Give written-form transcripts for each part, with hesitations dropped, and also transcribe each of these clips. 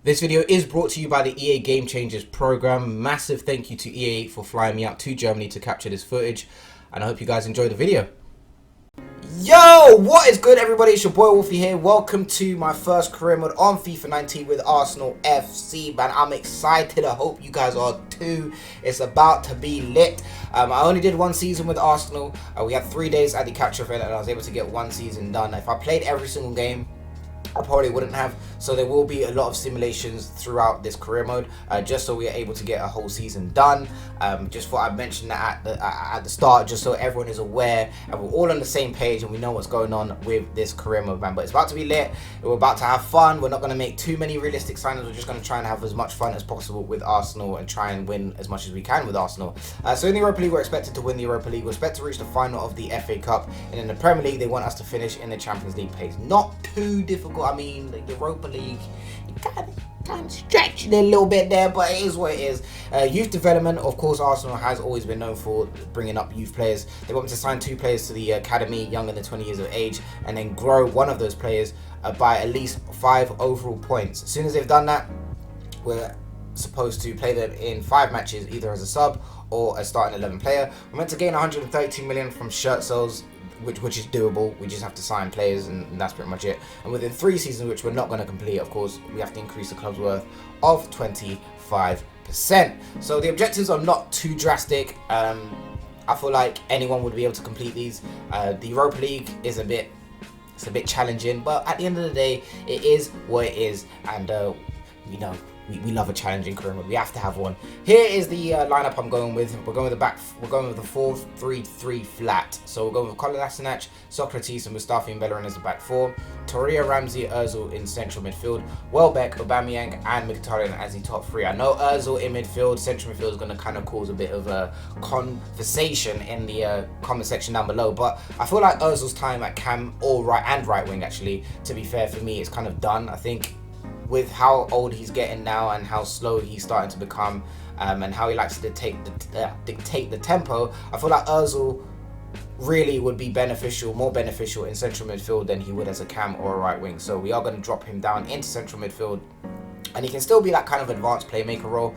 This video is brought to you by the EA Game Changers program. Massive thank you to EA for flying me out to Germany to capture this footage, and I hope you guys enjoy the video. Yo, what is good, everybody? It's your boy Wolfie here. Welcome to my first career mode on FIFA 19 with Arsenal FC. Man, I'm excited. I hope you guys are too. It's about to be lit. I only did one season with Arsenal. We had 3 days at the capture event, and I was able to get one season done. If I played every single game, I probably wouldn't have. So there will be a lot of simulations throughout this career mode, just so we are able to get a whole season done. Just thought I'd mention that at the start, just so everyone is aware and we're all on the same page and we know what's going on with this career mode, man. But it's about to be lit. We're about to have fun. We're not going to make too many realistic signings. We're just going to try and have as much fun as possible with Arsenal and try and win as much as we can with Arsenal. So in the Europa League, we're expected to win the Europa League. We're expected to reach the final of the FA Cup, and in the Premier League, they want us to finish in the Champions League pace. Not too difficult. I mean, the Europa League, kind of stretching it a little bit there, but it is what it is. Youth development, of course, Arsenal has always been known for bringing up youth players. They want me to sign 2 players to the academy, younger than 20 years of age, and then grow one of those players by at least 5 overall points. As soon as they've done that, we're supposed to play them in 5 matches, either as a sub or a starting 11 player. We're meant to gain 132 million from shirt sales, which is doable. We just have to sign players, and that's pretty much it. And within 3 seasons, which we're not going to complete, of course, we have to increase the club's worth of 25%. So the objectives are not too drastic. I feel like anyone would be able to complete these. The Europa League is a bit challenging, but at the end of the day, it is what it is, and you know, we love a challenging career mode. We have to have one. Here is the lineup I'm going with. We're going with the 4-3-3 flat. So we're going with Kolasinac, Socrates, and Mustafi and Bellerin as the back 4. Torreira, Ramsey, Ozil in central midfield. Welbeck, Aubameyang, and Mkhitaryan as the top 3. I know Ozil in midfield, central midfield is going to kind of cause a bit of a conversation in the comment section down below. But I feel like Ozil's time at cam or right wing, actually, to be fair, for me, it's kind of done. I think with how old he's getting now and how slow he's starting to become, and how he likes to dictate the tempo, I feel like Ozil really would be more beneficial in central midfield than he would as a cam or a right wing. So we are going to drop him down into central midfield, and he can still be that kind of advanced playmaker role,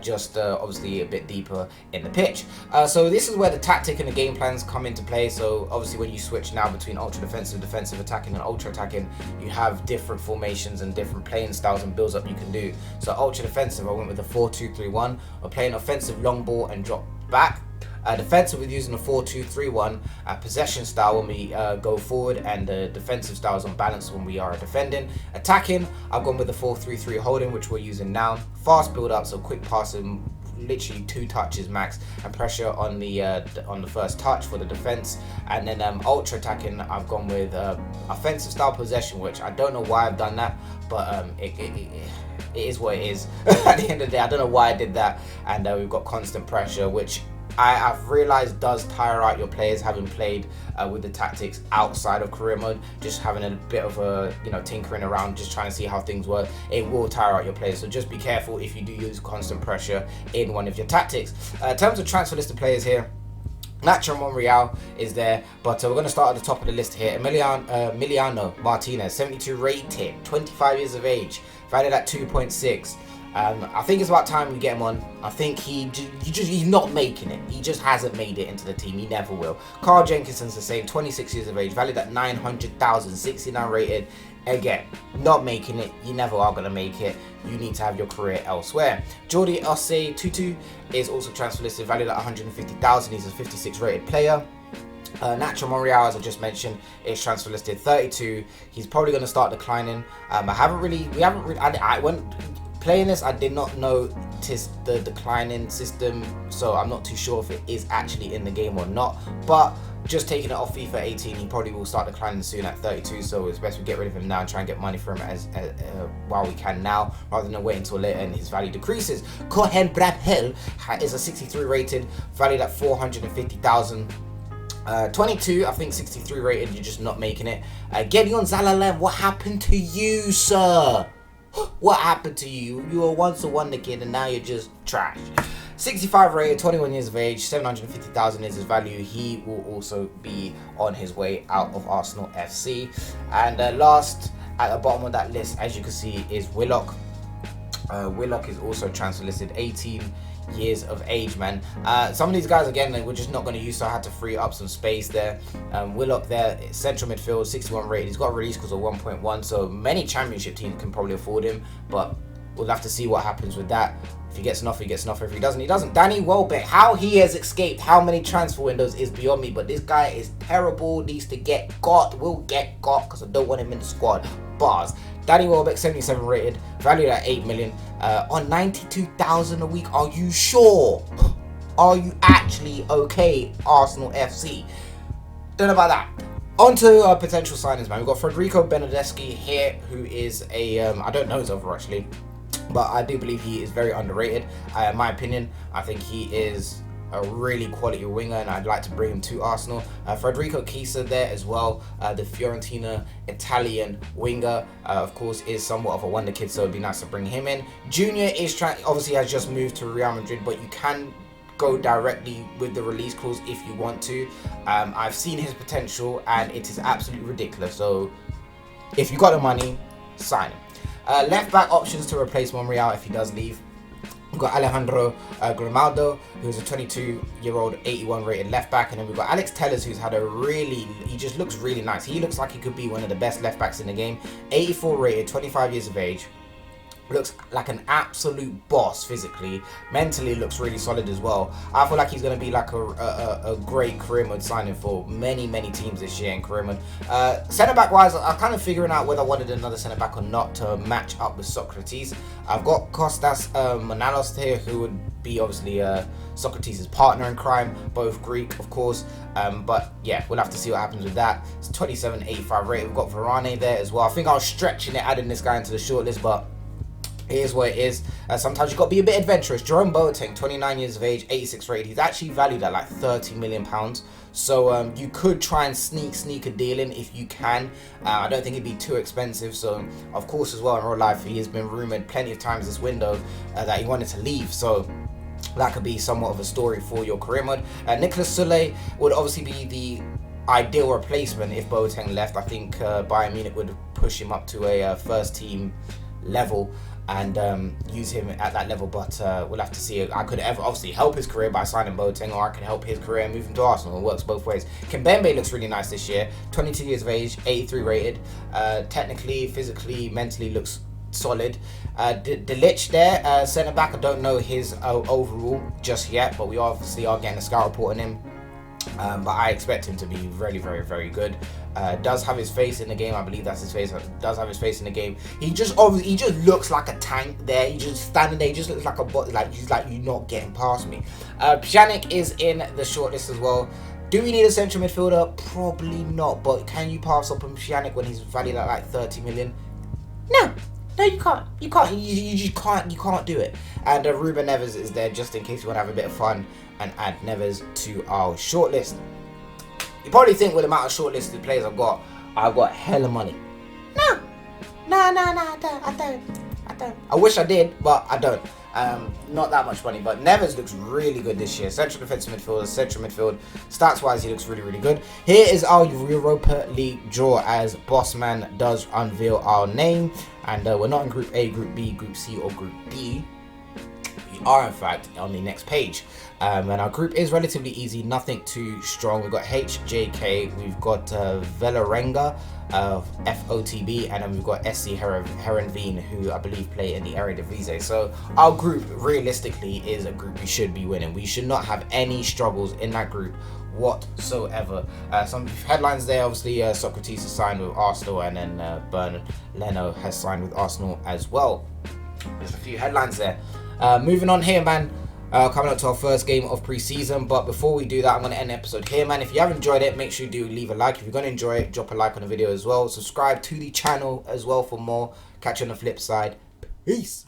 just obviously a bit deeper in the pitch. So this is where the tactic and the game plans come into play. So obviously when you switch now between ultra defensive, attacking, and ultra attacking, you have different formations and different playing styles and builds up you can do. So ultra defensive, I went with the 4-2-3-1. We're playing offensive long ball and drop back. Defensive, we're using a 4-2-3-1 possession style when we go forward, and the defensive style is on balance when we are defending. Attacking, I've gone with the 4-3-3 holding, which we're using now. Fast build up, so quick passing, literally 2 touches max, and pressure on the first touch for the defense. And then ultra attacking, I've gone with offensive style possession, which I don't know why I've done that, but it is what it is. At the end of the day, I don't know why I did that. And we've got constant pressure, which I've realized does tire out your players, having played with the tactics outside of career mode. Just having a bit of a, tinkering around, just trying to see how things work, it will tire out your players. So just be careful if you do use constant pressure in one of your tactics. In terms of transfer list of players here, Nacho Monreal is there, but we're going to start at the top of the list here. Emiliano Martinez, 72 rated, 25 years of age, valued at 2.6. I think it's about time we get him on. I think he's not making it. He just hasn't made it into the team. He never will. Carl Jenkinson's the same, 26 years of age, valued at 900,000, 69 rated. Again, not making it. You never are going to make it. You need to have your career elsewhere. Jordi Osei Tutu is also transfer listed, valued at 150,000. He's a 56 rated player. Nacho Monreal, as I just mentioned, is transfer listed 32. He's probably going to start declining. Playing this, I did not notice the declining system, so I'm not too sure if it is actually in the game or not. But just taking it off FIFA 18, he probably will start declining soon at 32, so it's best we get rid of him now and try and get money for him while we can now, rather than wait until later and his value decreases. Cohen Brabhel is a 63 rated, valued at 450,000. 22, I think 63 rated, you're just not making it. Gideon Zalalem, what happened to you, sir? What happened to you? You were once a wonder kid and now you're just trash. 65 rated, 21 years of age, 750,000 is his value. He will also be on his way out of Arsenal FC. And last at the bottom of that list, as you can see, is Willock. Willock is also transfer listed, 18 years of age, man. Some of these guys, again, we're just not going to use, so I had to free up some space there. Willock there, central midfield, 61 rated. He's got a release because of 1.1, so many championship teams can probably afford him, but we'll have to see what happens with that. If he gets an offer, he gets an offer. If he doesn't, he doesn't. Danny Welbeck, how he has escaped how many transfer windows is beyond me, but this guy is terrible, needs to get got, will get got, because I don't want him in the squad. Bars. Danny Welbeck, 77 rated, valued at 8 million, on 92,000 a week. Are you sure? Are you actually okay, Arsenal FC? Don't know about that. On to potential signings, man. We've got Federico Benedeschi here, who is a, I don't know his offer actually, but I do believe he is very underrated. In my opinion, I think he is a really quality winger, and I'd like to bring him to Arsenal. Federico Chiesa there as well, the Fiorentina Italian winger, of course, is somewhat of a wonder kid, so it'd be nice to bring him in. Junior is obviously has just moved to Real Madrid, but you can go directly with the release clause if you want to. I've seen his potential, and it is absolutely ridiculous. So if you got the money, sign him. Left back options to replace Monreal if he does leave. We've got Alejandro Grimaldo, who's a 22-year-old, 81 rated left back, and then we've got Alex Telles, who's had a he just looks really nice. He looks like he could be one of the best left backs in the game. 84 rated, 25 years of age. Looks like an absolute boss physically. Mentally looks really solid as well. I feel like he's going to be like a great career mode signing for many teams this year in career mode. Centre back wise, I'm kind of figuring out whether I wanted another centre back or not to match up with Socrates. I've got Kostas Manalos here, who would be obviously Socrates' partner in crime, both Greek of course, but yeah, we'll have to see what happens with that. It's 27, 85 rated. We've got Varane there as well. I think I was stretching it, adding this guy into the shortlist, but it is what it is. Sometimes you've got to be a bit adventurous. Jerome Boateng, 29 years of age, 86 rated. He's actually valued at like £30 million. So you could try and sneak a deal in if you can. I don't think it'd be too expensive. So of course as well, in real life, he has been rumoured plenty of times this window that he wanted to leave. So that could be somewhat of a story for your career mode. Nicolas Soulé would obviously be the ideal replacement if Boateng left. I think Bayern Munich would push him up to a first team level and use him at that level, but we'll have to see. I could obviously help his career by signing Boateng, or I could help his career and move him to Arsenal. It works both ways. Kimpembe looks really nice this year, 22 years of age, 83 rated. Technically, physically, mentally looks solid. De Ligt there, centre back. I don't know his overall just yet, but we obviously are getting a scout report on him. But I expect him to be very good. Does have his face in the game. I believe that's his face. Does have his face in the game. He just looks like a tank there. He just standing there. He just looks like a bot. Like he's like, you're not getting past me. Pjanic is in the shortlist as well. Do we need a central midfielder? Probably not. But can you pass up on Pjanic when he's valued at like 30 million? No. No, you can't. You can't. You just can't. You can't do it. And Ruben Neves is there just in case you want to have a bit of fun and add Neves to our shortlist. You probably think with the amount of shortlisted players I've got hella money. No, I don't. I wish I did, but I don't. Not that much money, but Neves looks really good this year. Central defensive midfielder, central midfield. Stats wise, he looks really good. Here is our Europa League draw as Bossman does unveil our name. And we're not in Group A, Group B, Group C, or Group D. We are, in fact, on the next page. And our group is relatively easy, nothing too strong. We've got HJK, we've got Velarenga, FOTB, and then we've got SC Herenveen, who I believe play in the Eredivisie. So our group, realistically, is a group we should be winning. We should not have any struggles in that group whatsoever. Some headlines there, obviously Socrates has signed with Arsenal, and then Bernard Leno has signed with Arsenal as well. There's a few headlines there. Moving on here, man. Coming up to our first game of pre-season, but before we do that, I'm going to end the episode here, man. If you have enjoyed it, make sure you do leave a like. If you're going to enjoy it, drop a like on the video as well. Subscribe to the channel as well for more. Catch you on the flip side. Peace.